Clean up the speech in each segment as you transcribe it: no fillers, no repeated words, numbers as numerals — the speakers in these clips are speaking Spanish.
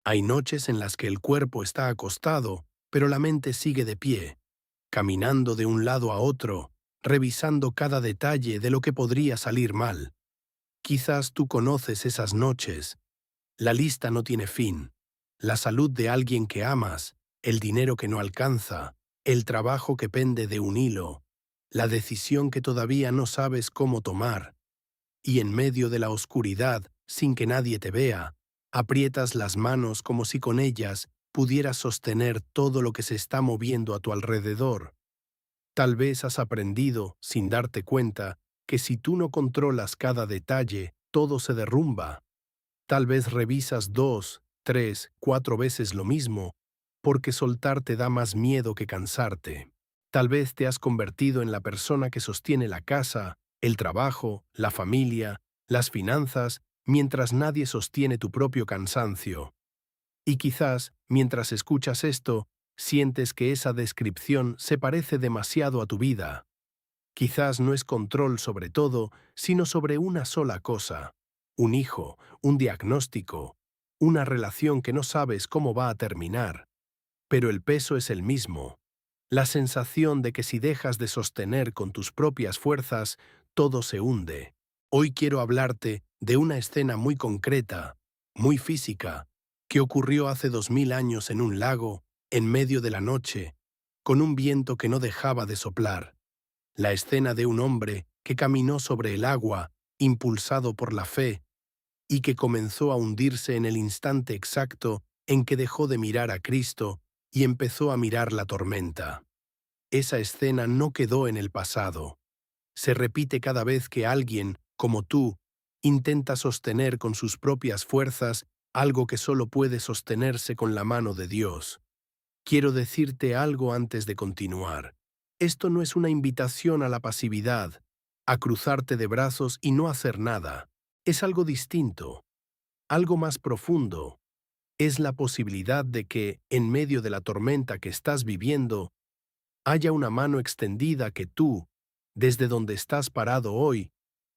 Hay noches en las que el cuerpo está acostado, pero la mente sigue de pie, caminando de un lado a otro, revisando cada detalle de lo que podría salir mal. Quizás tú conoces esas noches. La lista no tiene fin. La salud de alguien que amas, el dinero que no alcanza, el trabajo que pende de un hilo, la decisión que todavía no sabes cómo tomar. Y en medio de la oscuridad, sin que nadie te vea, aprietas las manos como si con ellas pudieras sostener todo lo que se está moviendo a tu alrededor. Tal vez has aprendido, sin darte cuenta, que si tú no controlas cada detalle, todo se derrumba. Tal vez revisas 2, 3, 4 veces lo mismo, porque soltar te da más miedo que cansarte. Tal vez te has convertido en la persona que sostiene la casa, el trabajo, la familia, las finanzas, mientras nadie sostiene tu propio cansancio. Y quizás, mientras escuchas esto, sientes que esa descripción se parece demasiado a tu vida. Quizás no es control sobre todo, sino sobre una sola cosa. Un hijo, un diagnóstico, una relación que no sabes cómo va a terminar. Pero el peso es el mismo. La sensación de que si dejas de sostener con tus propias fuerzas, todo se hunde. Hoy quiero hablarte de una escena muy concreta, muy física, que ocurrió hace 2000 años en un lago, en medio de la noche, con un viento que no dejaba de soplar. La escena de un hombre que caminó sobre el agua, impulsado por la fe, y que comenzó a hundirse en el instante exacto en que dejó de mirar a Cristo y empezó a mirar la tormenta. Esa escena no quedó en el pasado. Se repite cada vez que alguien, como tú, intenta sostener con sus propias fuerzas algo que solo puede sostenerse con la mano de Dios. Quiero decirte algo antes de continuar. Esto no es una invitación a la pasividad, a cruzarte de brazos y no hacer nada. Es algo distinto, algo más profundo. Es la posibilidad de que, en medio de la tormenta que estás viviendo, haya una mano extendida que tú, desde donde estás parado hoy,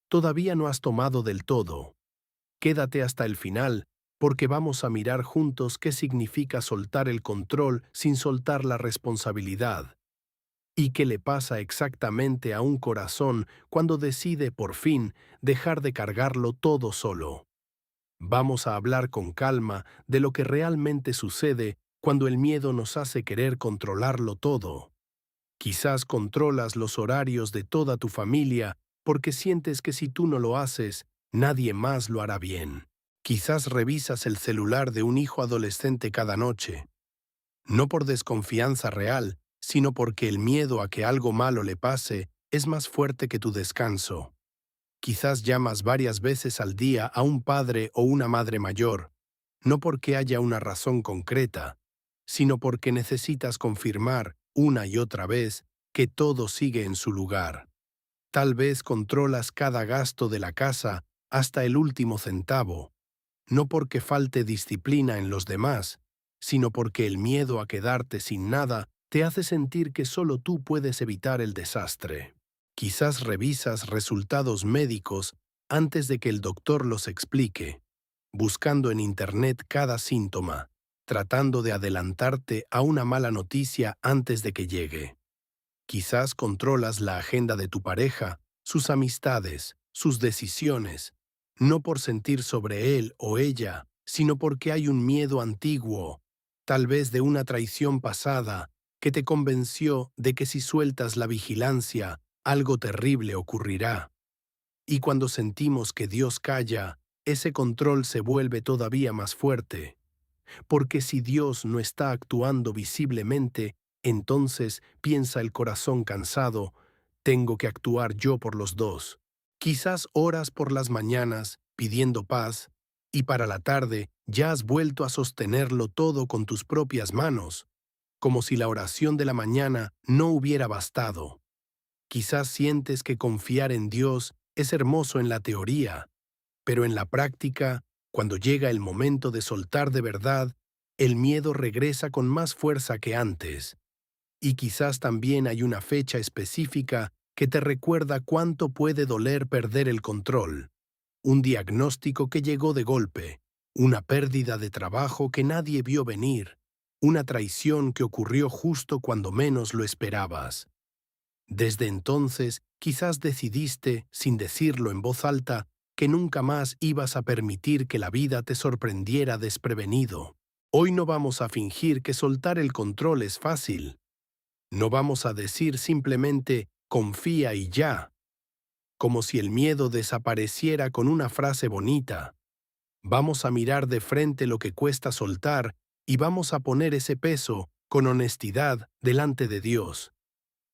todavía no has tomado del todo. Quédate hasta el final, porque vamos a mirar juntos qué significa soltar el control sin soltar la responsabilidad. ¿Y qué le pasa exactamente a un corazón cuando decide, por fin, dejar de cargarlo todo solo? Vamos a hablar con calma de lo que realmente sucede cuando el miedo nos hace querer controlarlo todo. Quizás controlas los horarios de toda tu familia porque sientes que si tú no lo haces, nadie más lo hará bien. Quizás revisas el celular de un hijo adolescente cada noche, no por desconfianza real, sino porque el miedo a que algo malo le pase es más fuerte que tu descanso. Quizás llamas varias veces al día a un padre o una madre mayor, no porque haya una razón concreta, sino porque necesitas confirmar una y otra vez que todo sigue en su lugar. Tal vez controlas cada gasto de la casa hasta el último centavo, no porque falte disciplina en los demás, sino porque el miedo a quedarte sin nada te hace sentir que solo tú puedes evitar el desastre. Quizás revisas resultados médicos antes de que el doctor los explique, buscando en Internet cada síntoma, tratando de adelantarte a una mala noticia antes de que llegue. Quizás controlas la agenda de tu pareja, sus amistades, sus decisiones, no por sentir sobre él o ella, sino porque hay un miedo antiguo, tal vez de una traición pasada, que te convenció de que si sueltas la vigilancia, algo terrible ocurrirá. Y cuando sentimos que Dios calla, ese control se vuelve todavía más fuerte. Porque si Dios no está actuando visiblemente, entonces, piensa el corazón cansado, tengo que actuar yo por los dos. Quizás oras por las mañanas, pidiendo paz, y para la tarde ya has vuelto a sostenerlo todo con tus propias manos, como si la oración de la mañana no hubiera bastado. Quizás sientes que confiar en Dios es hermoso en la teoría, pero en la práctica, cuando llega el momento de soltar de verdad, el miedo regresa con más fuerza que antes. Y quizás también hay una fecha específica que te recuerda cuánto puede doler perder el control. Un diagnóstico que llegó de golpe, una pérdida de trabajo que nadie vio venir, una traición que ocurrió justo cuando menos lo esperabas. Desde entonces, quizás decidiste, sin decirlo en voz alta, que nunca más ibas a permitir que la vida te sorprendiera desprevenido. Hoy no vamos a fingir que soltar el control es fácil. No vamos a decir simplemente confía y ya, como si el miedo desapareciera con una frase bonita. Vamos a mirar de frente lo que cuesta soltar y vamos a poner ese peso, con honestidad, delante de Dios.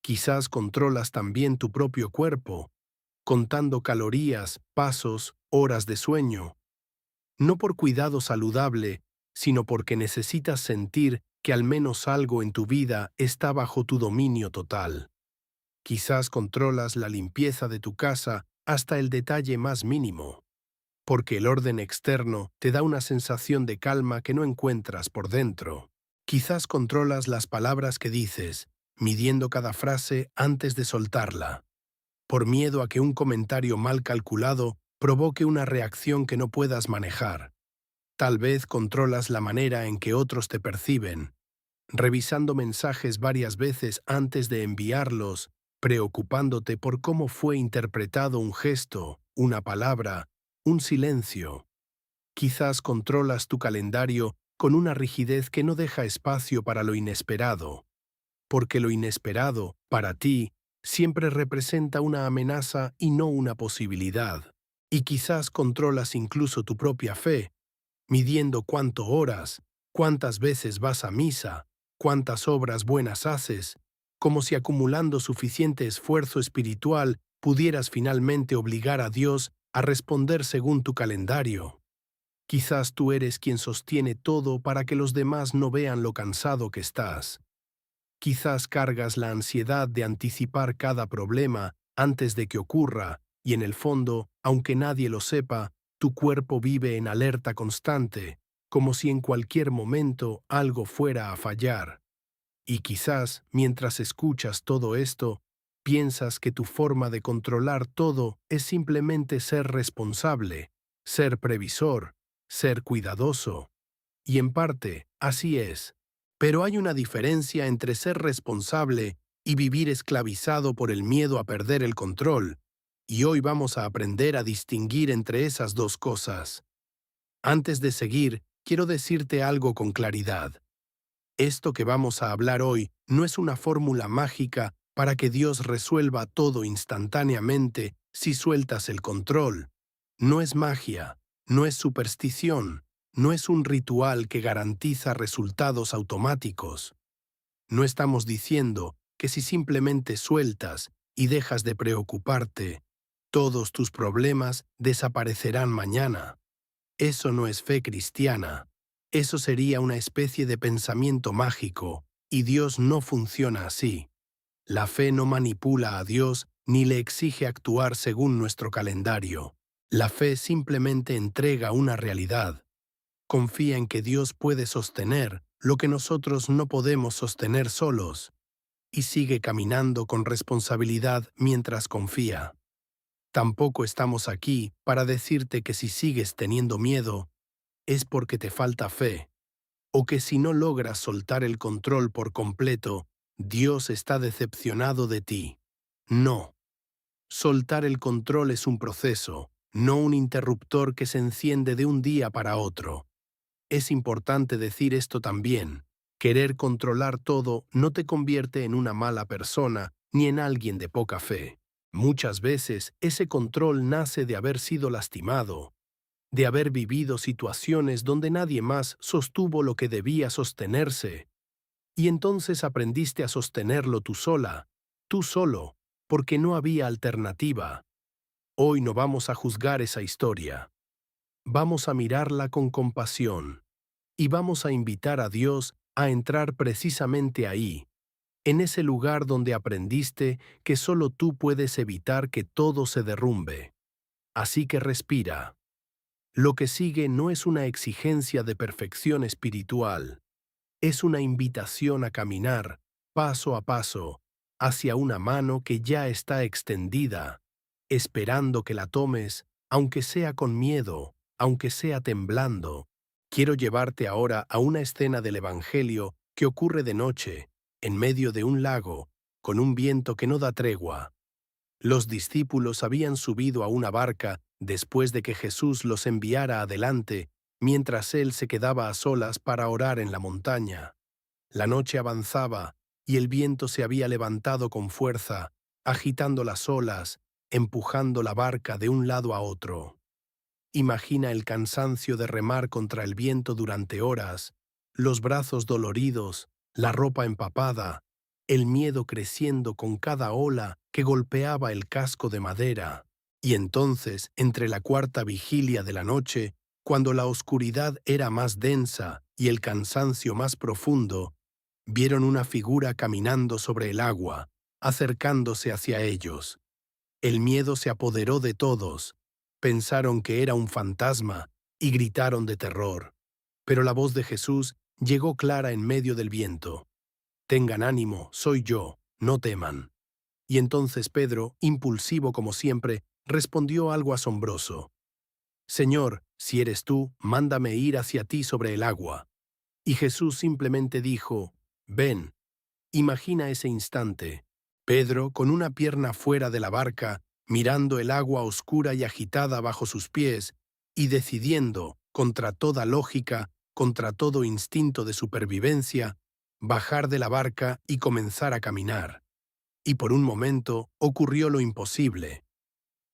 Quizás controlas también tu propio cuerpo, contando calorías, pasos, horas de sueño. No por cuidado saludable, sino porque necesitas sentir que al menos algo en tu vida está bajo tu dominio total. Quizás controlas la limpieza de tu casa hasta el detalle más mínimo, porque el orden externo te da una sensación de calma que no encuentras por dentro. Quizás controlas las palabras que dices, midiendo cada frase antes de soltarla, por miedo a que un comentario mal calculado provoque una reacción que no puedas manejar. Tal vez controlas la manera en que otros te perciben, revisando mensajes varias veces antes de enviarlos, preocupándote por cómo fue interpretado un gesto, una palabra, un silencio. Quizás controlas tu calendario con una rigidez que no deja espacio para lo inesperado, porque lo inesperado, para ti, siempre representa una amenaza y no una posibilidad. Y quizás controlas incluso tu propia fe, midiendo cuánto oras, cuántas veces vas a misa, cuántas obras buenas haces, como si acumulando suficiente esfuerzo espiritual pudieras finalmente obligar a Dios a responder según tu calendario. Quizás tú eres quien sostiene todo para que los demás no vean lo cansado que estás. Quizás cargas la ansiedad de anticipar cada problema antes de que ocurra, y en el fondo, aunque nadie lo sepa, tu cuerpo vive en alerta constante, como si en cualquier momento algo fuera a fallar. Y quizás, mientras escuchas todo esto, piensas que tu forma de controlar todo es simplemente ser responsable, ser previsor, ser cuidadoso. Y en parte, así es. Pero hay una diferencia entre ser responsable y vivir esclavizado por el miedo a perder el control, y hoy vamos a aprender a distinguir entre esas dos cosas. Antes de seguir, quiero decirte algo con claridad. Esto que vamos a hablar hoy no es una fórmula mágica para que Dios resuelva todo instantáneamente si sueltas el control. No es magia, no es superstición, no es un ritual que garantiza resultados automáticos. No estamos diciendo que si simplemente sueltas y dejas de preocuparte, todos tus problemas desaparecerán mañana. Eso no es fe cristiana. Eso sería una especie de pensamiento mágico, y Dios no funciona así. La fe no manipula a Dios ni le exige actuar según nuestro calendario. La fe simplemente entrega una realidad. Confía en que Dios puede sostener lo que nosotros no podemos sostener solos, y sigue caminando con responsabilidad mientras confía. Tampoco estamos aquí para decirte que si sigues teniendo miedo, es porque te falta fe, o que si no logras soltar el control por completo, Dios está decepcionado de ti. No. Soltar el control es un proceso, no un interruptor que se enciende de un día para otro. Es importante decir esto también. Querer controlar todo no te convierte en una mala persona ni en alguien de poca fe. Muchas veces ese control nace de haber sido lastimado, de haber vivido situaciones donde nadie más sostuvo lo que debía sostenerse, y entonces aprendiste a sostenerlo tú sola, tú solo, porque no había alternativa. Hoy no vamos a juzgar esa historia. Vamos a mirarla con compasión, y vamos a invitar a Dios a entrar precisamente ahí, en ese lugar donde aprendiste que solo tú puedes evitar que todo se derrumbe. Así que respira. Lo que sigue no es una exigencia de perfección espiritual, es una invitación a caminar, paso a paso, hacia una mano que ya está extendida, esperando que la tomes, aunque sea con miedo, aunque sea temblando, Quiero llevarte ahora a una escena del Evangelio que ocurre de noche, en medio de un lago, con un viento que no da tregua. Los discípulos habían subido a una barca después de que Jesús los enviara adelante, mientras él se quedaba a solas para orar en la montaña. La noche avanzaba y el viento se había levantado con fuerza, agitando las olas, empujando la barca de un lado a otro. Imagina el cansancio de remar contra el viento durante horas, los brazos doloridos, la ropa empapada, el miedo creciendo con cada ola que golpeaba el casco de madera. Y entonces, entre la cuarta vigilia de la noche, cuando la oscuridad era más densa y el cansancio más profundo, vieron una figura caminando sobre el agua, acercándose hacia ellos. El miedo se apoderó de todos. Pensaron que era un fantasma y gritaron de terror. Pero la voz de Jesús llegó clara en medio del viento. Tengan ánimo, soy yo, no teman. Y entonces Pedro, impulsivo como siempre, respondió algo asombroso. Señor, si eres tú, mándame ir hacia ti sobre el agua. Y Jesús simplemente dijo, ven. Imagina ese instante. Pedro, con una pierna fuera de la barca, mirando el agua oscura y agitada bajo sus pies, y decidiendo, contra toda lógica, contra todo instinto de supervivencia, bajar de la barca y comenzar a caminar. Y por un momento ocurrió lo imposible.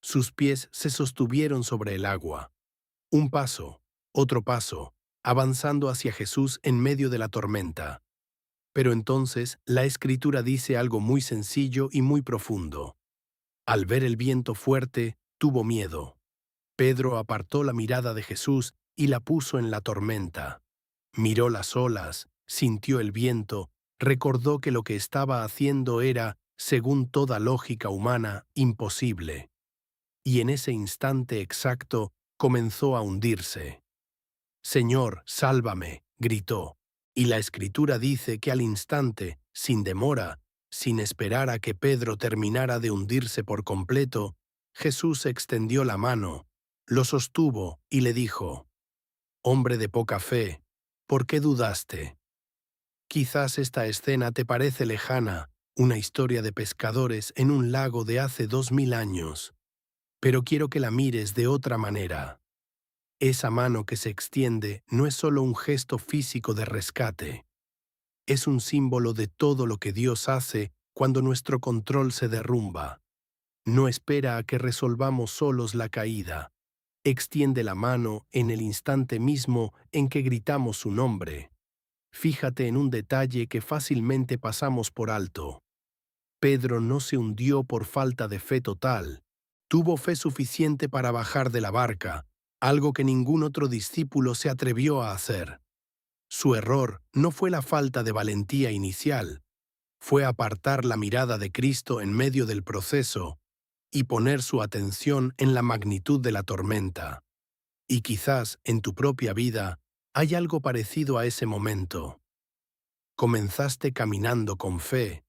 Sus pies se sostuvieron sobre el agua. Un paso, otro paso, avanzando hacia Jesús en medio de la tormenta. Pero entonces la Escritura dice algo muy sencillo y muy profundo. Al ver el viento fuerte, tuvo miedo. Pedro apartó la mirada de Jesús y la puso en la tormenta. Miró las olas, sintió el viento, recordó que lo que estaba haciendo era, según toda lógica humana, imposible. Y en ese instante exacto comenzó a hundirse. «Señor, sálvame», gritó. Y la Escritura dice que al instante, sin demora, sin esperar a que Pedro terminara de hundirse por completo, Jesús extendió la mano, lo sostuvo y le dijo, «Hombre de poca fe, ¿por qué dudaste?» Quizás esta escena te parece lejana, una historia de pescadores en un lago de hace 2000 años, pero quiero que la mires de otra manera. Esa mano que se extiende no es solo un gesto físico de rescate. Es un símbolo de todo lo que Dios hace cuando nuestro control se derrumba. No espera a que resolvamos solos la caída. Extiende la mano en el instante mismo en que gritamos su nombre. Fíjate en un detalle que fácilmente pasamos por alto. Pedro no se hundió por falta de fe total. Tuvo fe suficiente para bajar de la barca, algo que ningún otro discípulo se atrevió a hacer. Su error no fue la falta de valentía inicial, fue apartar la mirada de Cristo en medio del proceso y poner su atención en la magnitud de la tormenta. Y quizás en tu propia vida hay algo parecido a ese momento. Comenzaste caminando con fe,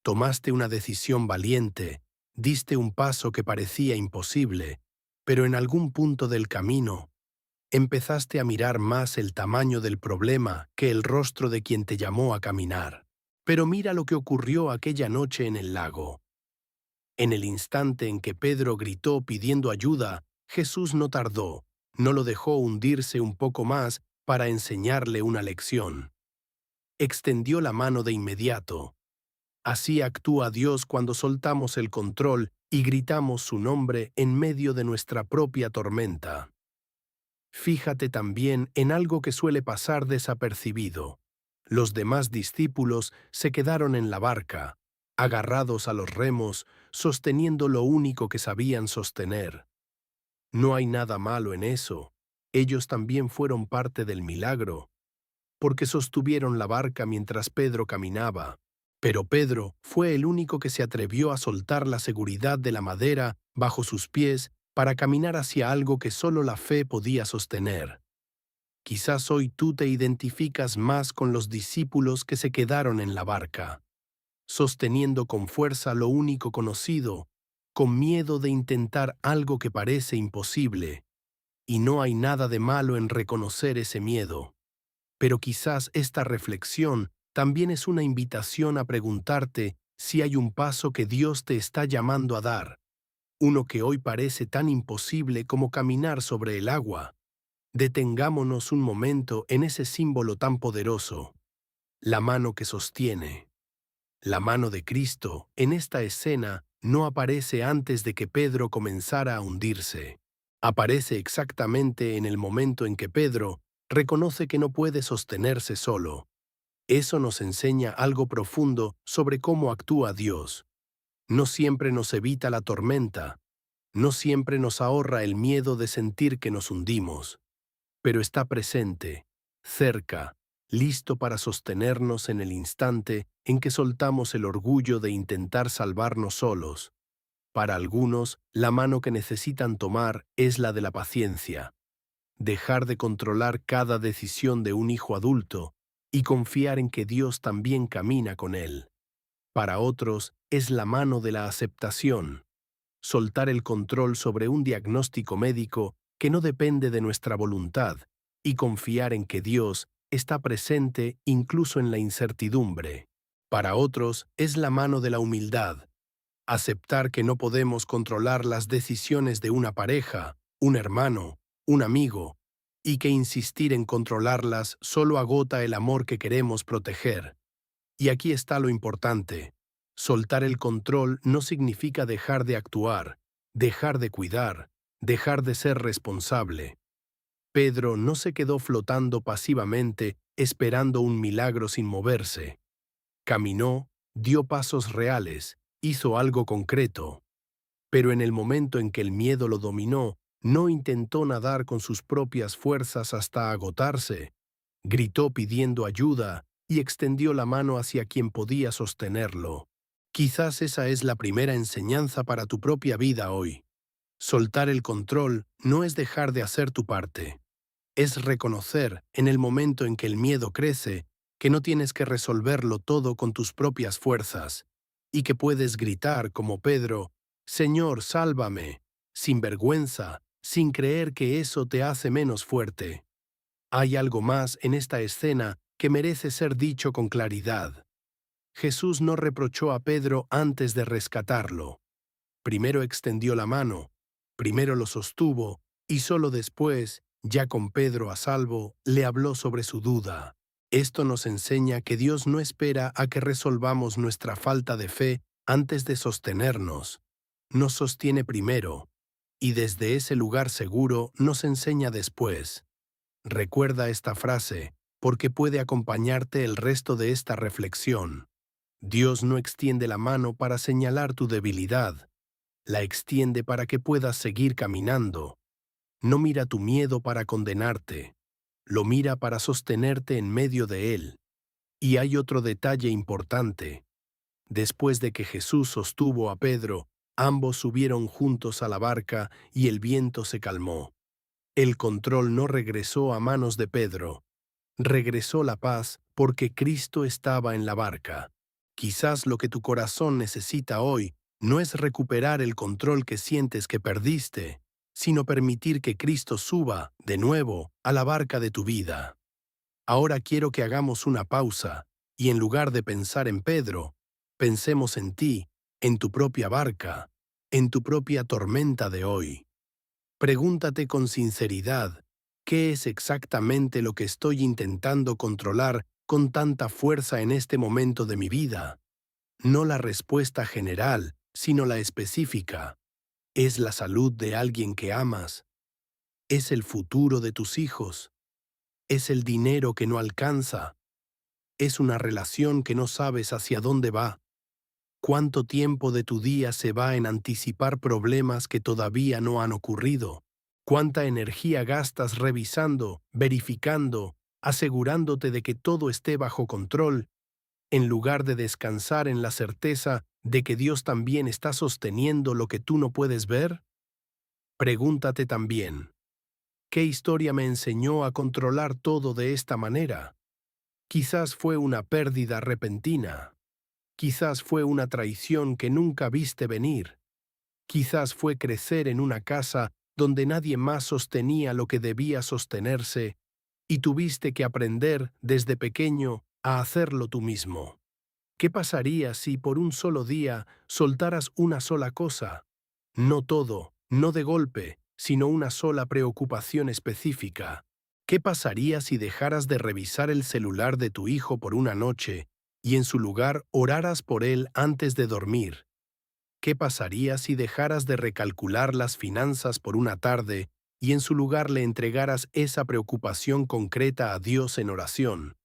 tomaste una decisión valiente, diste un paso que parecía imposible, pero en algún punto del camino empezaste a mirar más el tamaño del problema que el rostro de quien te llamó a caminar. Pero mira lo que ocurrió aquella noche en el lago. En el instante en que Pedro gritó pidiendo ayuda, Jesús no tardó, no lo dejó hundirse un poco más para enseñarle una lección. Extendió la mano de inmediato. Así actúa Dios cuando soltamos el control y gritamos su nombre en medio de nuestra propia tormenta. Fíjate también en algo que suele pasar desapercibido. Los demás discípulos se quedaron en la barca, agarrados a los remos, sosteniendo lo único que sabían sostener. No hay nada malo en eso. Ellos también fueron parte del milagro, porque sostuvieron la barca mientras Pedro caminaba. Pero Pedro fue el único que se atrevió a soltar la seguridad de la madera bajo sus pies para caminar hacia algo que solo la fe podía sostener. Quizás hoy tú te identificas más con los discípulos que se quedaron en la barca, sosteniendo con fuerza lo único conocido, con miedo de intentar algo que parece imposible. y no hay nada de malo en reconocer ese miedo. Pero quizás esta reflexión también es una invitación a preguntarte si hay un paso que Dios te está llamando a dar, uno que hoy parece tan imposible como caminar sobre el agua. Detengámonos un momento en ese símbolo tan poderoso, la mano que sostiene. La mano de Cristo, en esta escena, no aparece antes de que Pedro comenzara a hundirse. Aparece exactamente en el momento en que Pedro reconoce que no puede sostenerse solo. Eso nos enseña algo profundo sobre cómo actúa Dios. No siempre nos evita la tormenta, no siempre nos ahorra el miedo de sentir que nos hundimos, pero está presente, cerca, listo para sostenernos en el instante en que soltamos el orgullo de intentar salvarnos solos. Para algunos, la mano que necesitan tomar es la de la paciencia, dejar de controlar cada decisión de un hijo adulto y confiar en que Dios también camina con él. Para otros, es la mano de la aceptación, soltar el control sobre un diagnóstico médico que no depende de nuestra voluntad y confiar en que Dios está presente incluso en la incertidumbre. Para otros, es la mano de la humildad, aceptar que no podemos controlar las decisiones de una pareja, un hermano, un amigo, y que insistir en controlarlas solo agota el amor que queremos proteger. Y aquí está lo importante. Soltar el control no significa dejar de actuar, dejar de cuidar, dejar de ser responsable. Pedro no se quedó flotando pasivamente esperando un milagro sin moverse. Caminó, dio pasos reales, hizo algo concreto. Pero en el momento en que el miedo lo dominó, no intentó nadar con sus propias fuerzas hasta agotarse. Gritó pidiendo ayuda y extendió la mano hacia quien podía sostenerlo. Quizás esa es la primera enseñanza para tu propia vida hoy. Soltar el control no es dejar de hacer tu parte. Es reconocer, en el momento en que el miedo crece, que no tienes que resolverlo todo con tus propias fuerzas, y que puedes gritar como Pedro, «Señor, sálvame», sin vergüenza, sin creer que eso te hace menos fuerte. Hay algo más en esta escena que merece ser dicho con claridad. Jesús no reprochó a Pedro antes de rescatarlo. Primero extendió la mano, primero lo sostuvo, y solo después, ya con Pedro a salvo, le habló sobre su duda. Esto nos enseña que Dios no espera a que resolvamos nuestra falta de fe antes de sostenernos. Nos sostiene primero, y desde ese lugar seguro nos enseña después. Recuerda esta frase, porque puede acompañarte el resto de esta reflexión. Dios no extiende la mano para señalar tu debilidad, la extiende para que puedas seguir caminando. No mira tu miedo para condenarte, lo mira para sostenerte en medio de él. Y hay otro detalle importante. Después de que Jesús sostuvo a Pedro, ambos subieron juntos a la barca y el viento se calmó. El control no regresó a manos de Pedro. Regresó la paz porque Cristo estaba en la barca. Quizás lo que tu corazón necesita hoy no es recuperar el control que sientes que perdiste, sino permitir que Cristo suba, de nuevo, a la barca de tu vida. Ahora quiero que hagamos una pausa, y en lugar de pensar en Pedro, pensemos en ti, en tu propia barca, en tu propia tormenta de hoy. Pregúntate con sinceridad, ¿qué es exactamente lo que estoy intentando controlar con tanta fuerza en este momento de mi vida? No la respuesta general, sino la específica. ¿Es la salud de alguien que amas? ¿Es el futuro de tus hijos? ¿Es el dinero que no alcanza? ¿Es una relación que no sabes hacia dónde va? ¿Cuánto tiempo de tu día se va en anticipar problemas que todavía no han ocurrido? ¿Cuánta energía gastas revisando, verificando, asegurándote de que todo esté bajo control, en lugar de descansar en la certeza de que Dios también está sosteniendo lo que tú no puedes ver? Pregúntate también, ¿qué historia me enseñó a controlar todo de esta manera? Quizás fue una pérdida repentina. Quizás fue una traición que nunca viste venir. Quizás fue crecer en una casa donde nadie más sostenía lo que debía sostenerse, y tuviste que aprender desde pequeño a hacerlo tú mismo. ¿Qué pasaría si por un solo día soltaras una sola cosa? No todo, no de golpe, sino una sola preocupación específica. ¿Qué pasaría si dejaras de revisar el celular de tu hijo por una noche y en su lugar oraras por él antes de dormir? ¿Qué pasaría si dejaras de recalcular las finanzas por una tarde y en su lugar le entregaras esa preocupación concreta a Dios en oración?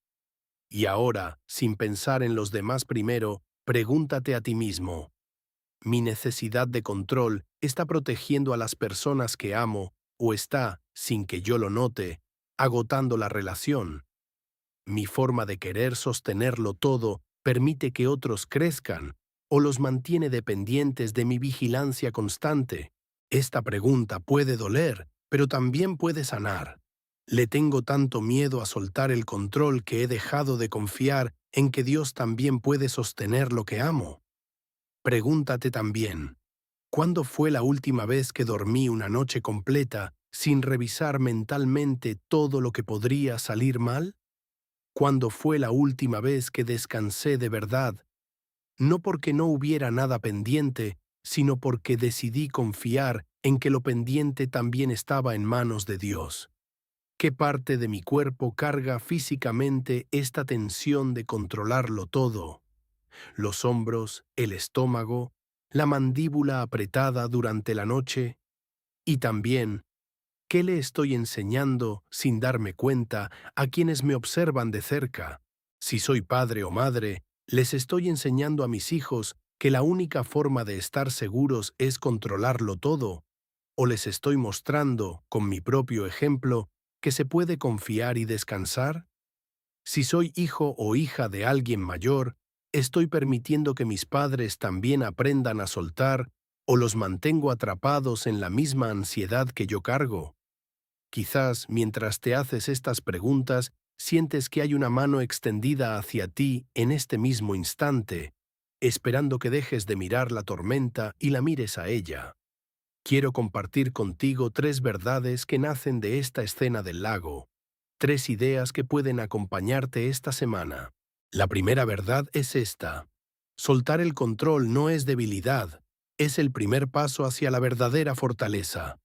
Y ahora, sin pensar en los demás primero, pregúntate a ti mismo: ¿mi necesidad de control está protegiendo a las personas que amo o está, sin que yo lo note, agotando la relación? ¿Mi forma de querer sostenerlo todo permite que otros crezcan o los mantiene dependientes de mi vigilancia constante? Esta pregunta puede doler, pero también puede sanar. Le tengo tanto miedo a soltar el control que he dejado de confiar en que Dios también puede sostener lo que amo. Pregúntate también: ¿cuándo fue la última vez que dormí una noche completa sin revisar mentalmente todo lo que podría salir mal? ¿Cuándo fue la última vez que descansé de verdad? No porque no hubiera nada pendiente, sino porque decidí confiar en que lo pendiente también estaba en manos de Dios. ¿Qué parte de mi cuerpo carga físicamente esta tensión de controlarlo todo? ¿Los hombros, el estómago, la mandíbula apretada durante la noche? Y también, ¿qué le estoy enseñando, sin darme cuenta, a quienes me observan de cerca? Si soy padre o madre, ¿les estoy enseñando a mis hijos que la única forma de estar seguros es controlarlo todo? ¿O les estoy mostrando, con mi propio ejemplo, que se puede confiar y descansar? Si soy hijo o hija de alguien mayor, ¿estoy permitiendo que mis padres también aprendan a soltar o los mantengo atrapados en la misma ansiedad que yo cargo? Quizás, mientras te haces estas preguntas, sientes que hay una mano extendida hacia ti en este mismo instante, esperando que dejes de mirar la tormenta y la mires a ella. Quiero compartir contigo 3 verdades que nacen de esta escena del lago, 3 ideas que pueden acompañarte esta semana. La primera verdad es esta: soltar el control no es debilidad, es el primer paso hacia la verdadera fortaleza.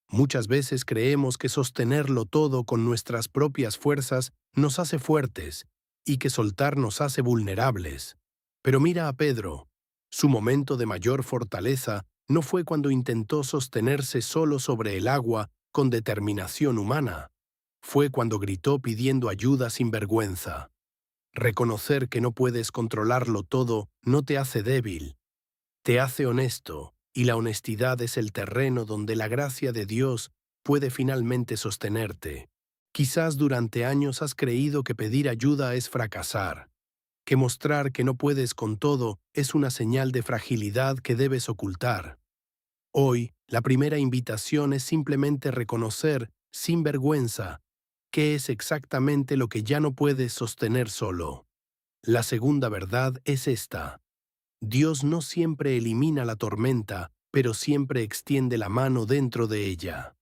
Muchas veces creemos que sostenerlo todo con nuestras propias fuerzas nos hace fuertes y que soltar nos hace vulnerables. Pero mira a Pedro. Su momento de mayor fortaleza no fue cuando intentó sostenerse solo sobre el agua con determinación humana. Fue cuando gritó pidiendo ayuda sin vergüenza. Reconocer que no puedes controlarlo todo no te hace débil, te hace honesto, y la honestidad es el terreno donde la gracia de Dios puede finalmente sostenerte. Quizás durante años has creído que pedir ayuda es fracasar, que mostrar que no puedes con todo es una señal de fragilidad que debes ocultar. Hoy, la primera invitación es simplemente reconocer, sin vergüenza, qué es exactamente lo que ya no puedes sostener solo. La segunda verdad es esta: Dios no siempre elimina la tormenta, pero siempre extiende la mano dentro de ella.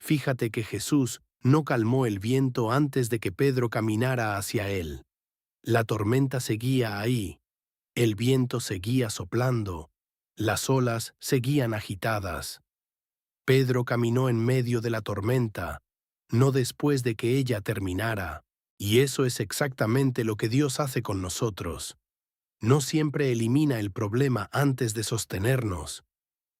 Fíjate que Jesús no calmó el viento antes de que Pedro caminara hacia él. La tormenta seguía ahí, el viento seguía soplando, las olas seguían agitadas. Pedro caminó en medio de la tormenta, no después de que ella terminara, y eso es exactamente lo que Dios hace con nosotros. No siempre elimina el problema antes de sostenernos.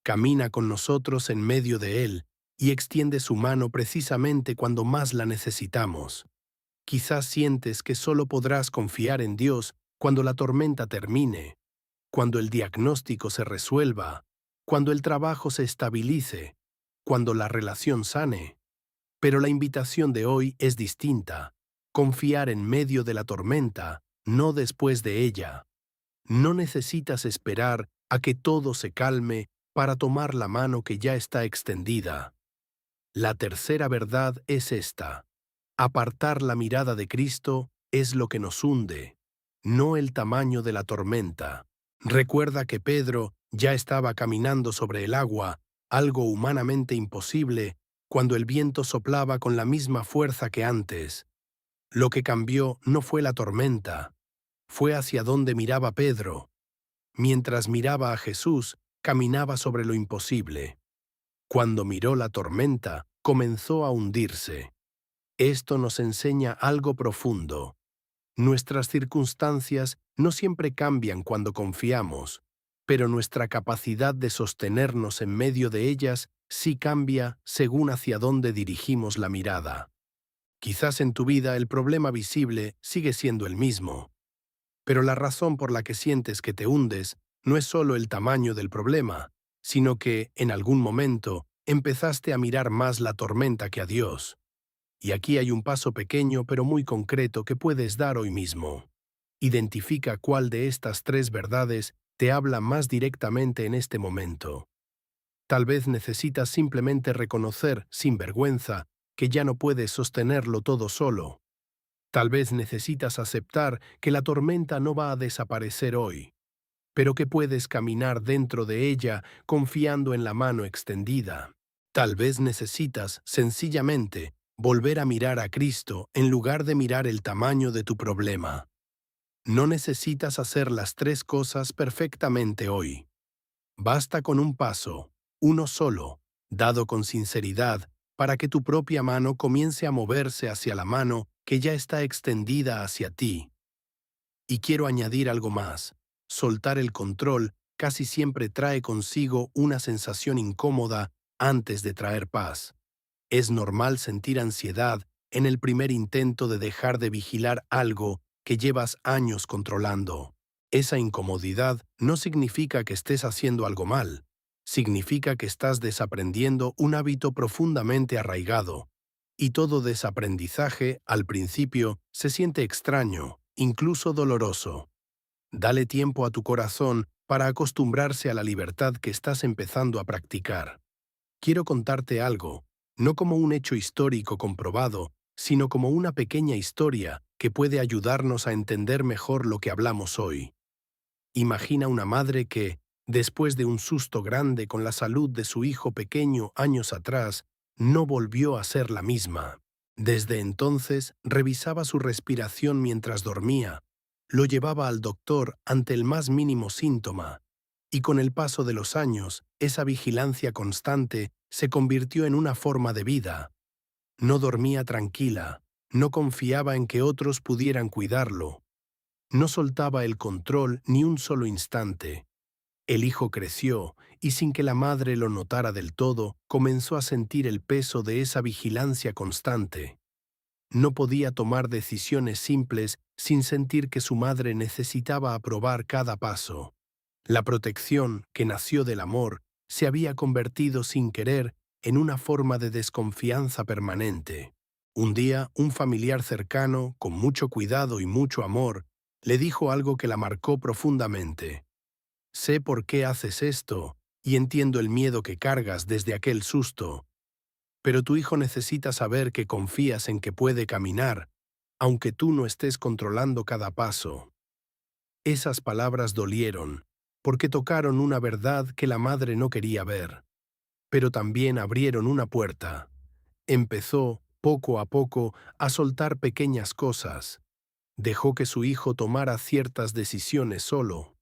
Camina con nosotros en medio de él y extiende su mano precisamente cuando más la necesitamos. Quizás sientes que solo podrás confiar en Dios cuando la tormenta termine, cuando el diagnóstico se resuelva, cuando el trabajo se estabilice, cuando la relación sane. Pero la invitación de hoy es distinta: confiar en medio de la tormenta, no después de ella. No necesitas esperar a que todo se calme para tomar la mano que ya está extendida. La tercera verdad es esta: apartar la mirada de Cristo es lo que nos hunde, no el tamaño de la tormenta. Recuerda que Pedro ya estaba caminando sobre el agua, algo humanamente imposible, cuando el viento soplaba con la misma fuerza que antes. Lo que cambió no fue la tormenta, fue hacia donde miraba Pedro. Mientras miraba a Jesús, caminaba sobre lo imposible. Cuando miró la tormenta, comenzó a hundirse. Esto nos enseña algo profundo. Nuestras circunstancias no siempre cambian cuando confiamos, pero nuestra capacidad de sostenernos en medio de ellas sí cambia según hacia dónde dirigimos la mirada. Quizás en tu vida el problema visible sigue siendo el mismo, pero la razón por la que sientes que te hundes no es solo el tamaño del problema, sino que, en algún momento, empezaste a mirar más la tormenta que a Dios. Y aquí hay un paso pequeño pero muy concreto que puedes dar hoy mismo. Identifica cuál de estas tres verdades te habla más directamente en este momento. Tal vez necesitas simplemente reconocer, sin vergüenza, que ya no puedes sostenerlo todo solo. Tal vez necesitas aceptar que la tormenta no va a desaparecer hoy, pero que puedes caminar dentro de ella confiando en la mano extendida. Tal vez necesitas, sencillamente, volver a mirar a Cristo en lugar de mirar el tamaño de tu problema. No necesitas hacer las tres cosas perfectamente hoy. Basta con un paso, uno solo, dado con sinceridad, para que tu propia mano comience a moverse hacia la mano que ya está extendida hacia ti. Y quiero añadir algo más. Soltar el control casi siempre trae consigo una sensación incómoda antes de traer paz. Es normal sentir ansiedad en el primer intento de dejar de vigilar algo que llevas años controlando. Esa incomodidad no significa que estés haciendo algo mal. Significa que estás desaprendiendo un hábito profundamente arraigado. Y todo desaprendizaje, al principio, se siente extraño, incluso doloroso. Dale tiempo a tu corazón para acostumbrarse a la libertad que estás empezando a practicar. Quiero contarte algo, no como un hecho histórico comprobado, sino como una pequeña historia que puede ayudarnos a entender mejor lo que hablamos hoy. Imagina una madre que, después de un susto grande con la salud de su hijo pequeño años atrás, no volvió a ser la misma. Desde entonces, revisaba su respiración mientras dormía, lo llevaba al doctor ante el más mínimo síntoma, y con el paso de los años, esa vigilancia constante se convirtió en una forma de vida. No dormía tranquila, no confiaba en que otros pudieran cuidarlo, no soltaba el control ni un solo instante. El hijo creció y sin que la madre lo notara del todo, comenzó a sentir el peso de esa vigilancia constante. No podía tomar decisiones simples sin sentir que su madre necesitaba aprobar cada paso. La protección, que nació del amor, se había convertido sin querer en una forma de desconfianza permanente. Un día, un familiar cercano, con mucho cuidado y mucho amor, le dijo algo que la marcó profundamente. Sé por qué haces esto, y entiendo el miedo que cargas desde aquel susto, pero tu hijo necesita saber que confías en que puede caminar, aunque tú no estés controlando cada paso. Esas palabras dolieron, porque tocaron una verdad que la madre no quería ver, pero también abrieron una puerta. Empezó, poco a poco, a soltar pequeñas cosas. Dejó que su hijo tomara ciertas decisiones solo.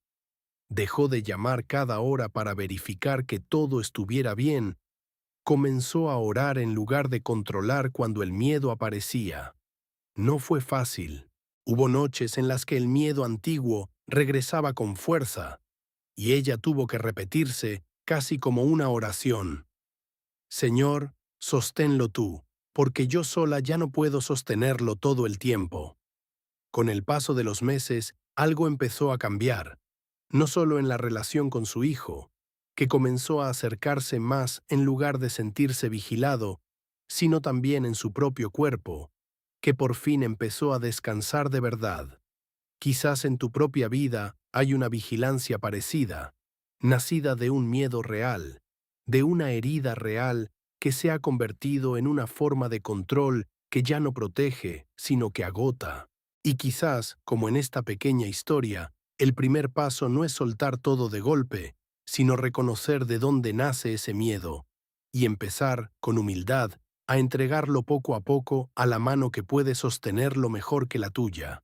Dejó de llamar cada hora para verificar que todo estuviera bien. Comenzó a orar en lugar de controlar cuando el miedo aparecía. No fue fácil. Hubo noches en las que el miedo antiguo regresaba con fuerza, y ella tuvo que repetirse casi como una oración. Señor, sosténlo tú, porque yo sola ya no puedo sostenerlo todo el tiempo. Con el paso de los meses, algo empezó a cambiar, no solo en la relación con su hijo, que comenzó a acercarse más en lugar de sentirse vigilado, sino también en su propio cuerpo, que por fin empezó a descansar de verdad. Quizás en tu propia vida hay una vigilancia parecida, nacida de un miedo real, de una herida real que se ha convertido en una forma de control que ya no protege, sino que agota. Y quizás, como en esta pequeña historia, el primer paso no es soltar todo de golpe, sino reconocer de dónde nace ese miedo y empezar, con humildad, a entregarlo poco a poco a la mano que puede sostenerlo mejor que la tuya.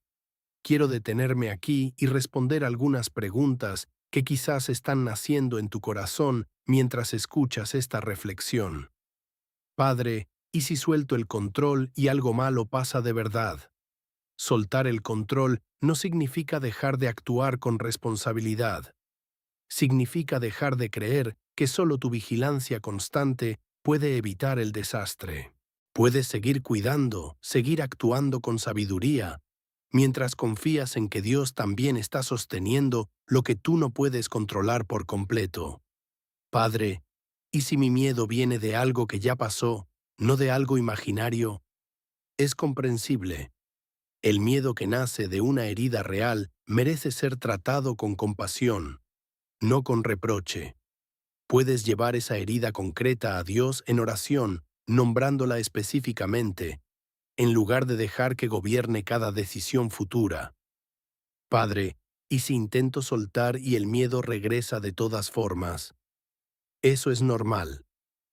Quiero detenerme aquí y responder algunas preguntas que quizás están naciendo en tu corazón mientras escuchas esta reflexión. Padre, ¿y si suelto el control y algo malo pasa de verdad? Soltar el control no significa dejar de actuar con responsabilidad. Significa dejar de creer que solo tu vigilancia constante puede evitar el desastre. Puedes seguir cuidando, seguir actuando con sabiduría, mientras confías en que Dios también está sosteniendo lo que tú no puedes controlar por completo. Padre, ¿y si mi miedo viene de algo que ya pasó, no de algo imaginario? Es comprensible. El miedo que nace de una herida real merece ser tratado con compasión, no con reproche. Puedes llevar esa herida concreta a Dios en oración, nombrándola específicamente, en lugar de dejar que gobierne cada decisión futura. Padre, ¿y si intento soltar y el miedo regresa de todas formas? Eso es normal.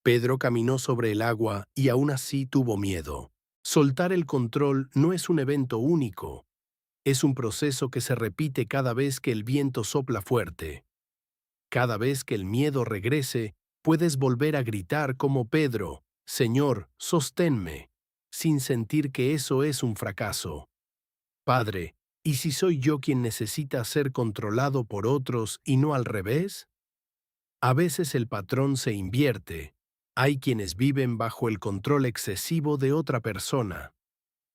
Pedro caminó sobre el agua y aún así tuvo miedo. Soltar el control no es un evento único, es un proceso que se repite cada vez que el viento sopla fuerte. Cada vez que el miedo regrese, puedes volver a gritar como Pedro, Señor, sosténme, sin sentir que eso es un fracaso. Padre, ¿y si soy yo quien necesita ser controlado por otros y no al revés? A veces el patrón se invierte. Hay quienes viven bajo el control excesivo de otra persona.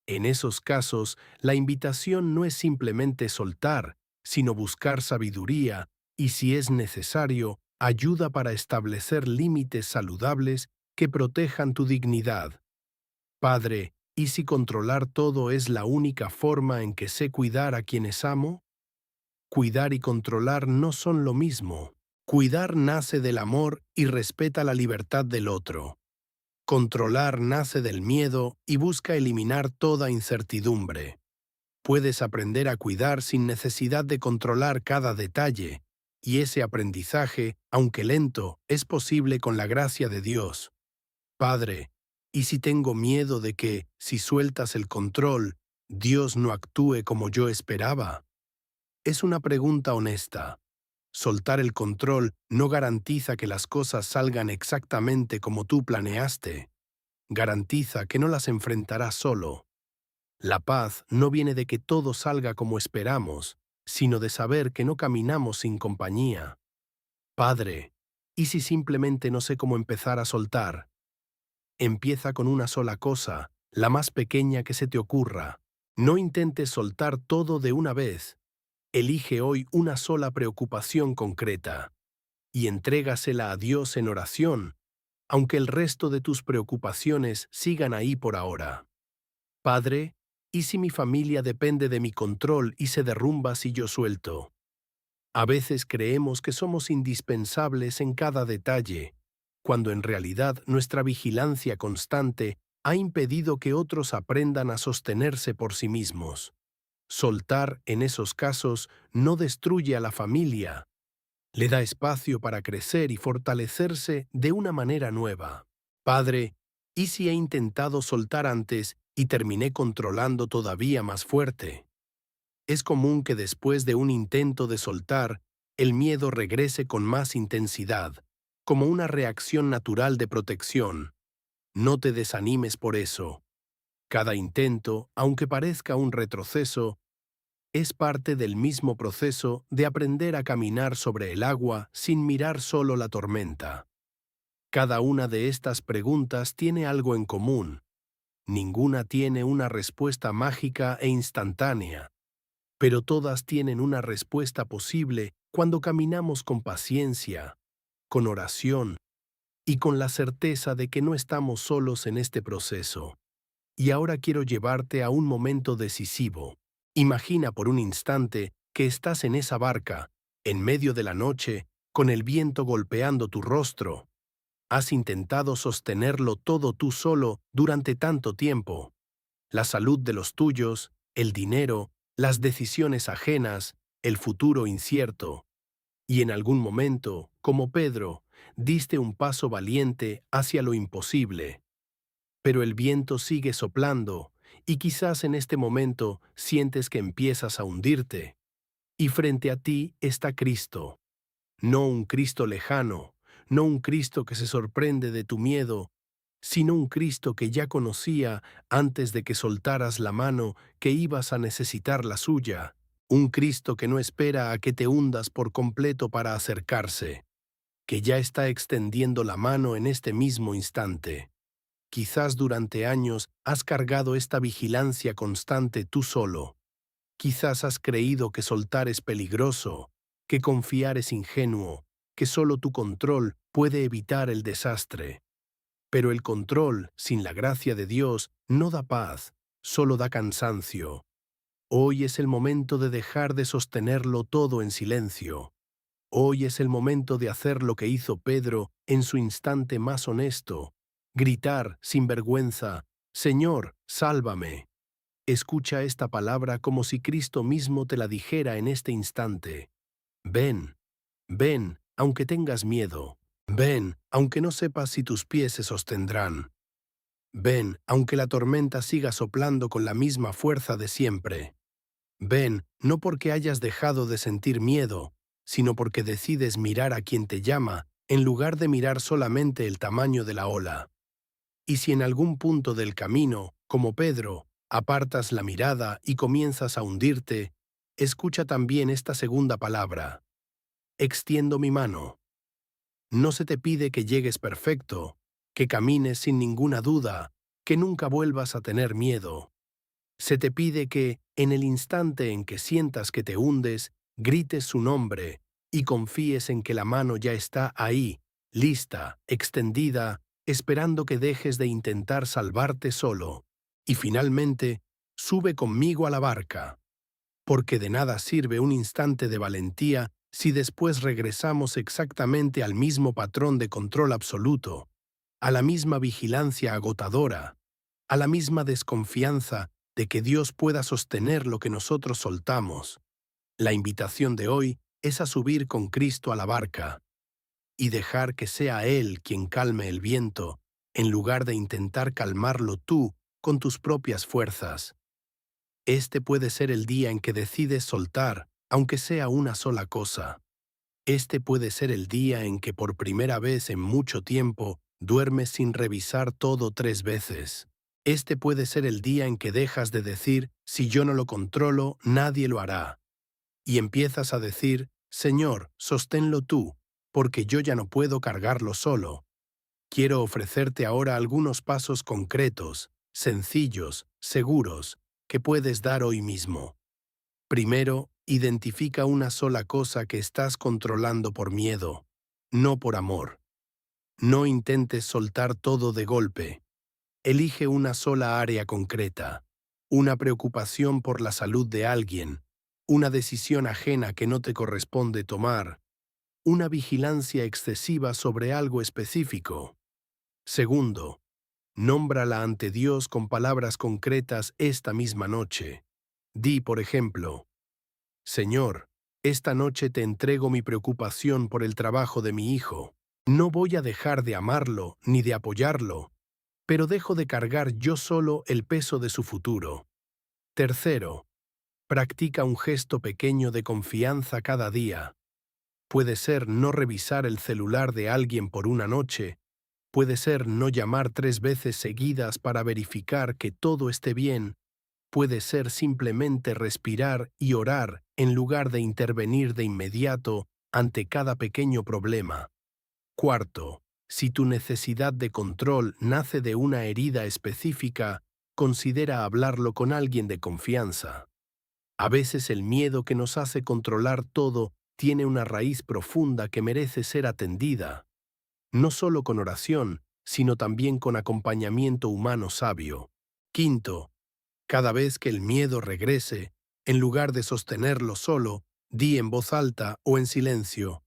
En esos casos, la invitación no es simplemente soltar, sino buscar sabiduría y, si es necesario, ayuda para establecer límites saludables que protejan tu dignidad. Padre, ¿y si controlar todo es la única forma en que sé cuidar a quienes amo? Cuidar y controlar no son lo mismo. Cuidar nace del amor y respeta la libertad del otro. Controlar nace del miedo y busca eliminar toda incertidumbre. Puedes aprender a cuidar sin necesidad de controlar cada detalle, y ese aprendizaje, aunque lento, es posible con la gracia de Dios. Padre, ¿y si tengo miedo de que, si sueltas el control, Dios no actúe como yo esperaba? Es una pregunta honesta. Soltar el control no garantiza que las cosas salgan exactamente como tú planeaste. Garantiza que no las enfrentarás solo. La paz no viene de que todo salga como esperamos, sino de saber que no caminamos sin compañía. Padre, ¿y si simplemente no sé cómo empezar a soltar? Empieza con una sola cosa, la más pequeña que se te ocurra. No intentes soltar todo de una vez. Elige hoy una sola preocupación concreta y entrégasela a Dios en oración, aunque el resto de tus preocupaciones sigan ahí por ahora. Padre, ¿y si mi familia depende de mi control y se derrumba si yo suelto? A veces creemos que somos indispensables en cada detalle, cuando en realidad nuestra vigilancia constante ha impedido que otros aprendan a sostenerse por sí mismos. Soltar, en esos casos, no destruye a la familia, le da espacio para crecer y fortalecerse de una manera nueva. Padre, ¿y si he intentado soltar antes y terminé controlando todavía más fuerte? Es común que después de un intento de soltar, el miedo regrese con más intensidad, como una reacción natural de protección. No te desanimes por eso. Cada intento, aunque parezca un retroceso, es parte del mismo proceso de aprender a caminar sobre el agua sin mirar solo la tormenta. Cada una de estas preguntas tiene algo en común. Ninguna tiene una respuesta mágica e instantánea, pero todas tienen una respuesta posible cuando caminamos con paciencia, con oración y con la certeza de que no estamos solos en este proceso. Y ahora quiero llevarte a un momento decisivo. Imagina por un instante que estás en esa barca, en medio de la noche, con el viento golpeando tu rostro. Has intentado sostenerlo todo tú solo durante tanto tiempo. La salud de los tuyos, el dinero, las decisiones ajenas, el futuro incierto. Y en algún momento, Como Pedro, diste un paso valiente hacia lo imposible. Pero el viento sigue soplando, y quizás en este momento sientes que empiezas a hundirte. Y frente a ti está Cristo. No un Cristo lejano, no un Cristo que se sorprende de tu miedo, sino un Cristo que ya conocía antes de que soltaras la mano que ibas a necesitar la suya. Un Cristo que no espera a que te hundas por completo para acercarse, que ya está extendiendo la mano en este mismo instante. Quizás durante años has cargado esta vigilancia constante tú solo. Quizás has creído que soltar es peligroso, que confiar es ingenuo, que solo tu control puede evitar el desastre. Pero el control, sin la gracia de Dios, no da paz, solo da cansancio. Hoy es el momento de dejar de sostenerlo todo en silencio. Hoy es el momento de hacer lo que hizo Pedro en su instante más honesto, gritar sin vergüenza: «Señor, sálvame». Escucha esta palabra como si Cristo mismo te la dijera en este instante. Ven, ven, aunque tengas miedo. Ven, aunque no sepas si tus pies se sostendrán. Ven, aunque la tormenta siga soplando con la misma fuerza de siempre. Ven, no porque hayas dejado de sentir miedo, sino porque decides mirar a quien te llama, en lugar de mirar solamente el tamaño de la ola. Y si en algún punto del camino, como Pedro, apartas la mirada y comienzas a hundirte, escucha también esta segunda palabra: extiendo mi mano. No se te pide que llegues perfecto, que camines sin ninguna duda, que nunca vuelvas a tener miedo. Se te pide que, en el instante en que sientas que te hundes, grites su nombre y confíes en que la mano ya está ahí, lista, extendida, esperando que dejes de intentar salvarte solo. Y finalmente, sube conmigo a la barca, porque de nada sirve un instante de valentía si después regresamos exactamente al mismo patrón de control absoluto, a la misma vigilancia agotadora, a la misma desconfianza de que Dios pueda sostener lo que nosotros soltamos. La invitación de hoy es a subir con Cristo a la barca y dejar que sea Él quien calme el viento, en lugar de intentar calmarlo tú con tus propias fuerzas. Este puede ser el día en que decides soltar, aunque sea una sola cosa. Este puede ser el día en que por primera vez en mucho tiempo duermes sin revisar todo 3 veces. Este puede ser el día en que dejas de decir: si yo no lo controlo, nadie lo hará. Y empiezas a decir: Señor, sosténlo tú, porque yo ya no puedo cargarlo solo. Quiero ofrecerte ahora algunos pasos concretos, sencillos, seguros, que puedes dar hoy mismo. Primero, identifica una sola cosa que estás controlando por miedo, no por amor. No intentes soltar todo de golpe. Elige una sola área concreta, una preocupación por la salud de alguien, una decisión ajena que no te corresponde tomar, una vigilancia excesiva sobre algo específico. Segundo, nómbrala ante Dios con palabras concretas esta misma noche. Di, por ejemplo: Señor, esta noche te entrego mi preocupación por el trabajo de mi hijo. No voy a dejar de amarlo ni de apoyarlo, pero dejo de cargar yo solo el peso de su futuro. Tercero, practica un gesto pequeño de confianza cada día. Puede ser no revisar el celular de alguien por una noche, puede ser no llamar 3 veces seguidas para verificar que todo esté bien, puede ser simplemente respirar y orar en lugar de intervenir de inmediato ante cada pequeño problema. Cuarto, si tu necesidad de control nace de una herida específica, considera hablarlo con alguien de confianza. A veces el miedo que nos hace controlar todo tiene una raíz profunda que merece ser atendida, no solo con oración, sino también con acompañamiento humano sabio. Quinto, cada vez que el miedo regrese, en lugar de sostenerlo solo, di en voz alta o en silencio: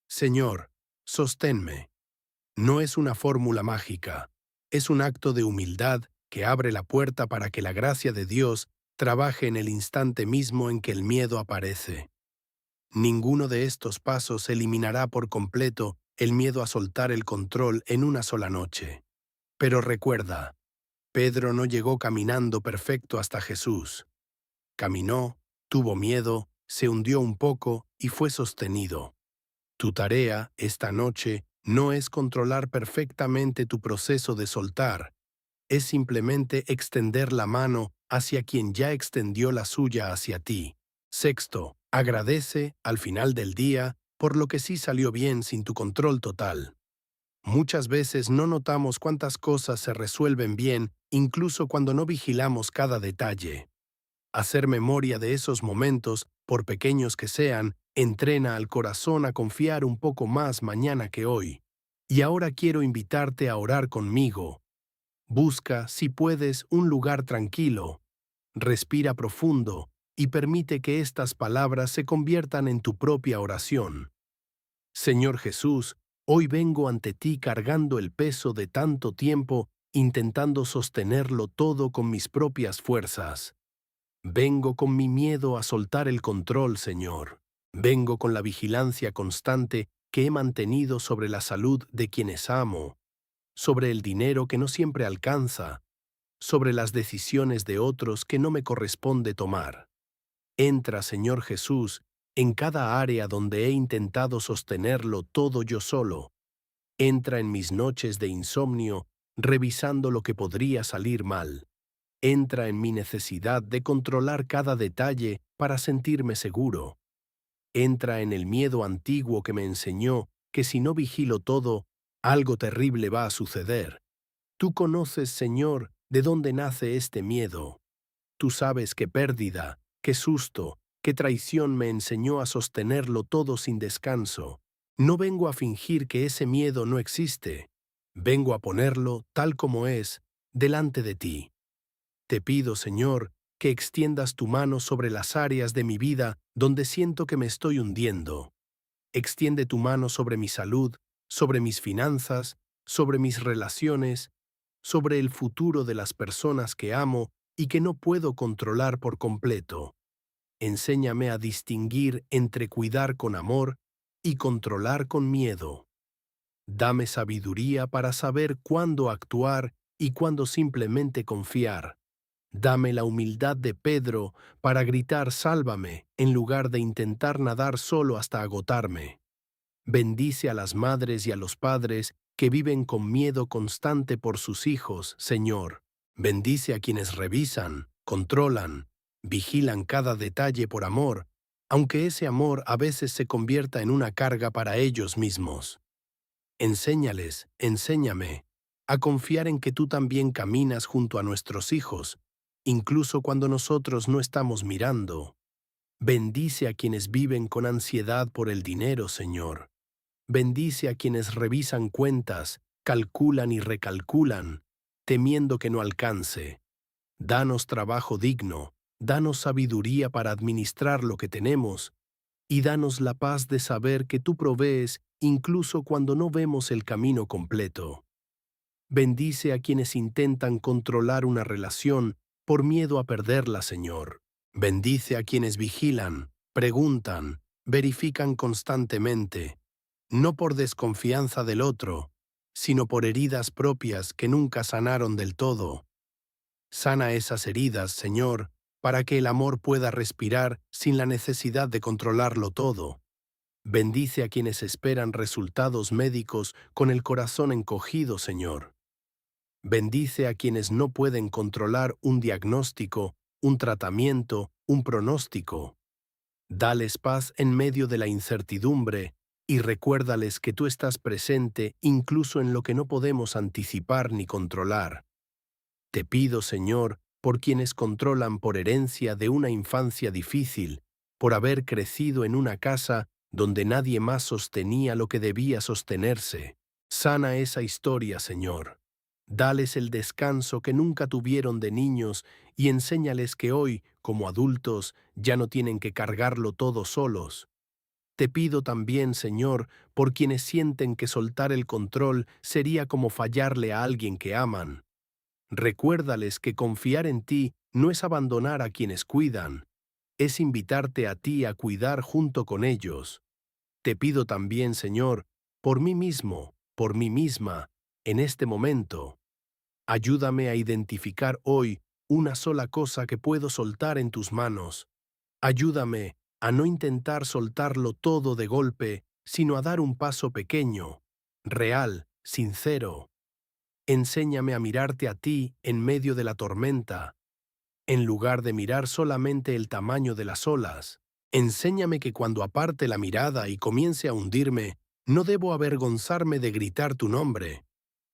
Señor, sosténme. No es una fórmula mágica, es un acto de humildad que abre la puerta para que la gracia de Dios trabaje en el instante mismo en que el miedo aparece. Ninguno de estos pasos eliminará por completo el miedo a soltar el control en una sola noche. Pero recuerda, Pedro no llegó caminando perfecto hasta Jesús. Caminó, tuvo miedo, se hundió un poco y fue sostenido. Tu tarea esta noche no es controlar perfectamente tu proceso de soltar, es simplemente extender la mano hacia quien ya extendió la suya hacia ti. Sexto, agradece, al final del día, por lo que sí salió bien sin tu control total. Muchas veces no notamos cuántas cosas se resuelven bien, incluso cuando no vigilamos cada detalle. Hacer memoria de esos momentos, por pequeños que sean, entrena al corazón a confiar un poco más mañana que hoy. Y ahora quiero invitarte a orar conmigo. Busca, si puedes, un lugar tranquilo. Respira profundo y permite que estas palabras se conviertan en tu propia oración. Señor Jesús, hoy vengo ante ti cargando el peso de tanto tiempo, intentando sostenerlo todo con mis propias fuerzas. Vengo con mi miedo a soltar el control, Señor. Vengo con la vigilancia constante que he mantenido sobre la salud de quienes amo, sobre el dinero que no siempre alcanza, sobre las decisiones de otros que no me corresponde tomar. Entra, Señor Jesús, en cada área donde he intentado sostenerlo todo yo solo. Entra en mis noches de insomnio, revisando lo que podría salir mal. Entra en mi necesidad de controlar cada detalle para sentirme seguro. Entra en el miedo antiguo que me enseñó que si no vigilo todo, algo terrible va a suceder. Tú conoces, Señor, de dónde nace este miedo. Tú sabes qué pérdida, qué susto, qué traición me enseñó a sostenerlo todo sin descanso. No vengo a fingir que ese miedo no existe. Vengo a ponerlo, tal como es, delante de ti. Te pido, Señor, que extiendas tu mano sobre las áreas de mi vida donde siento que me estoy hundiendo. Extiende tu mano sobre mi salud, sobre mis finanzas, sobre mis relaciones, sobre el futuro de las personas que amo y que no puedo controlar por completo. Enséñame a distinguir entre cuidar con amor y controlar con miedo. Dame sabiduría para saber cuándo actuar y cuándo simplemente confiar. Dame la humildad de Pedro para gritar sálvame en lugar de intentar nadar solo hasta agotarme. Bendice a las madres y a los padres que viven con miedo constante por sus hijos, Señor. Bendice a quienes revisan, controlan, vigilan cada detalle por amor, aunque ese amor a veces se convierta en una carga para ellos mismos. Enséñales, enséñame, a confiar en que tú también caminas junto a nuestros hijos, incluso cuando nosotros no estamos mirando. Bendice a quienes viven con ansiedad por el dinero, Señor. Bendice a quienes revisan cuentas, calculan y recalculan, temiendo que no alcance. Danos trabajo digno, danos sabiduría para administrar lo que tenemos, y danos la paz de saber que tú provees incluso cuando no vemos el camino completo. Bendice a quienes intentan controlar una relación por miedo a perderla, Señor. Bendice a quienes vigilan, preguntan, verifican constantemente, no por desconfianza del otro, sino por heridas propias que nunca sanaron del todo. Sana esas heridas, Señor, para que el amor pueda respirar sin la necesidad de controlarlo todo. Bendice a quienes esperan resultados médicos con el corazón encogido, Señor. Bendice a quienes no pueden controlar un diagnóstico, un tratamiento, un pronóstico. Dales paz en medio de la incertidumbre y recuérdales que tú estás presente incluso en lo que no podemos anticipar ni controlar. Te pido, Señor, por quienes controlan por herencia de una infancia difícil, por haber crecido en una casa donde nadie más sostenía lo que debía sostenerse. Sana esa historia, Señor. Dales el descanso que nunca tuvieron de niños y enséñales que hoy, como adultos, ya no tienen que cargarlo todo solos. Te pido también, Señor, por quienes sienten que soltar el control sería como fallarle a alguien que aman. Recuérdales que confiar en ti no es abandonar a quienes cuidan, es invitarte a ti a cuidar junto con ellos. Te pido también, Señor, por mí mismo, por mí misma, en este momento. Ayúdame a identificar hoy una sola cosa que puedo soltar en tus manos. Ayúdame a no intentar soltarlo todo de golpe, sino a dar un paso pequeño, real, sincero. Enséñame a mirarte a ti en medio de la tormenta, en lugar de mirar solamente el tamaño de las olas. Enséñame que cuando aparte la mirada y comience a hundirme, no debo avergonzarme de gritar tu nombre.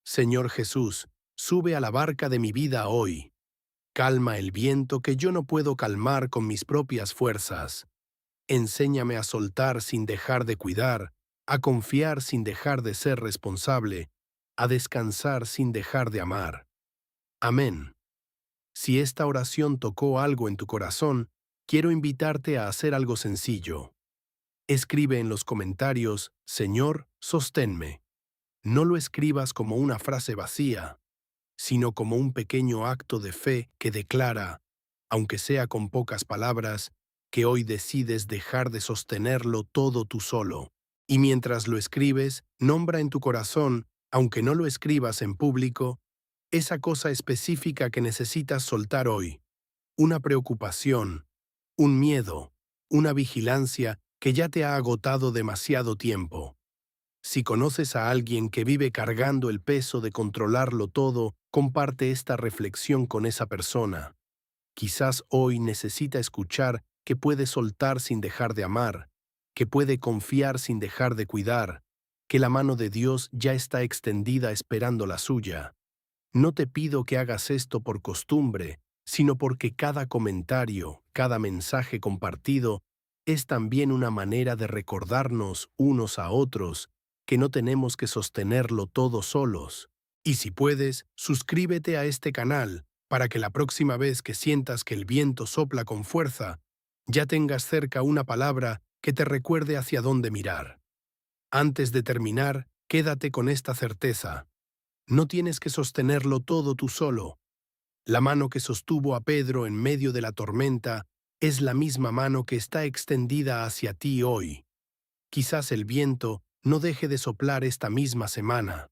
Señor Jesús, sube a la barca de mi vida hoy. Calma el viento que yo no puedo calmar con mis propias fuerzas. Enséñame a soltar sin dejar de cuidar, a confiar sin dejar de ser responsable, a descansar sin dejar de amar. Amén. Si esta oración tocó algo en tu corazón, quiero invitarte a hacer algo sencillo. Escribe en los comentarios, Señor, sosténme. No lo escribas como una frase vacía, sino como un pequeño acto de fe que declara, aunque sea con pocas palabras, que hoy decides dejar de sostenerlo todo tú solo. Y mientras lo escribes, nombra en tu corazón, aunque no lo escribas en público, esa cosa específica que necesitas soltar hoy. Una preocupación, un miedo, una vigilancia que ya te ha agotado demasiado tiempo. Si conoces a alguien que vive cargando el peso de controlarlo todo, comparte esta reflexión con esa persona. Quizás hoy necesita escuchar que puede soltar sin dejar de amar, que puede confiar sin dejar de cuidar, que la mano de Dios ya está extendida esperando la suya. No te pido que hagas esto por costumbre, sino porque cada comentario, cada mensaje compartido, es también una manera de recordarnos unos a otros que no tenemos que sostenerlo todo solos. Y si puedes, suscríbete a este canal para que la próxima vez que sientas que el viento sopla con fuerza, ya tengas cerca una palabra que te recuerde hacia dónde mirar. Antes de terminar, quédate con esta certeza. No tienes que sostenerlo todo tú solo. La mano que sostuvo a Pedro en medio de la tormenta es la misma mano que está extendida hacia ti hoy. Quizás el viento no deje de soplar esta misma semana,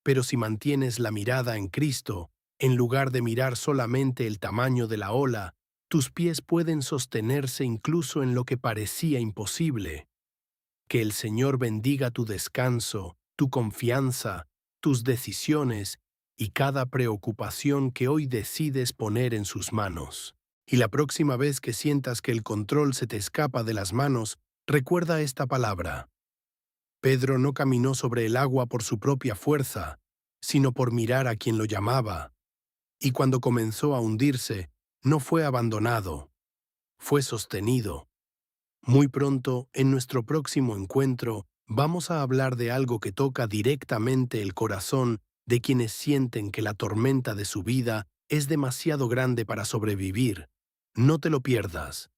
pero si mantienes la mirada en Cristo, en lugar de mirar solamente el tamaño de la ola, tus pies pueden sostenerse incluso en lo que parecía imposible. Que el Señor bendiga tu descanso, tu confianza, tus decisiones y cada preocupación que hoy decides poner en sus manos. Y la próxima vez que sientas que el control se te escapa de las manos, recuerda esta palabra. Pedro no caminó sobre el agua por su propia fuerza, sino por mirar a quien lo llamaba. Y cuando comenzó a hundirse, no fue abandonado, fue sostenido. Muy pronto, en nuestro próximo encuentro, vamos a hablar de algo que toca directamente el corazón de quienes sienten que la tormenta de su vida es demasiado grande para sobrevivir. No te lo pierdas.